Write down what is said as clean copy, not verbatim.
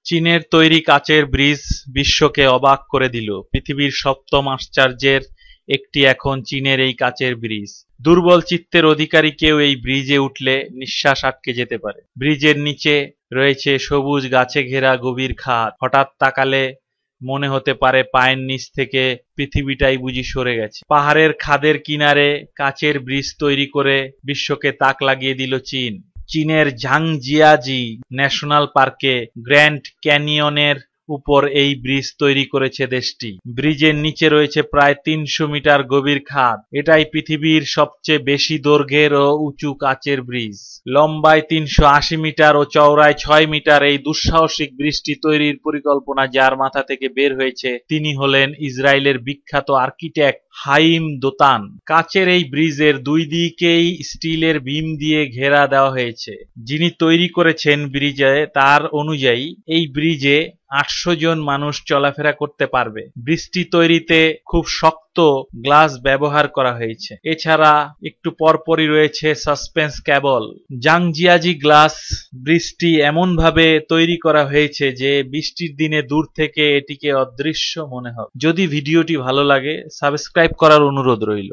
চীনের তৈরি কাচের ব্রিজ বিশ্বকে অবাক করে দিল। পৃথিবীর সপ্তম আশ্চর্যের একটি এখন চীনের এই কাচের ব্রিজ। দুর্বল চিত্তের অধিকারী কেউ এই ব্রিজে উঠলে নিঃশ্বাস আটকে যেতে পারে। ব্রিজের নিচে রয়েছে সবুজ গাছে ঘেরা গভীর খাদ। হঠাৎ তাকালে মনে হতে পারে পায়ের নিচ থেকে পৃথিবীটাই বুঝি সরে গেছে। পাহাড়ের খাদের কিনারে কাচের ব্রিজ তৈরি করে বিশ্বকে তাক লাগিয়ে দিল চীন। চীনের ঝাংজিয়াজি ন্যাশনাল পার্কে গ্র্যান্ড ক্যানিয়নের উপর এই ব্রিজ তৈরি করেছে দেশটি। ব্রিজের নিচে রয়েছে প্রায় ৩০০ মিটার গভীর খাদ। এটাই পৃথিবীর সবচেয়ে বেশি দৈর্ঘ্যের ও উঁচু কাচের ব্রিজ। লম্বায় ৩৮০ মিটার ও চওড়ায় ৬ মিটার এই দুঃসাহসিক ব্রিজটি তৈরির পরিকল্পনা যার মাথা থেকে বের হয়েছে তিনি হলেন ইসরায়েলের বিখ্যাত আর্কিটেক্ট হাইম দোতান। কাচের এই ব্রিজের দুই দিকেই স্টিলের বিম দিয়ে ঘেরা দেওয়া হয়েছে। যিনি তৈরি করেছেন ব্রিজে তার অনুযায়ী এই ব্রিজে ৮০০ জন মানুষ চলাফেরা করতে পারবে। ব্রিজটি তৈরিতে খুব শক্ত গ্লাস ব্যবহার করা হয়েছে। এছাড়া একটু পরপরই রয়েছে সাসপেন্স কেবল। জাংজিয়াজি গ্লাস ব্রিজটি এমনভাবে তৈরি করা হয়েছে যে বৃষ্টির দিনে দূর থেকে এটিকে অদৃশ্য মনে হবে। যদি ভিডিওটি ভালো লাগে সাবস্ক্রাইব করার অনুরোধ রইল।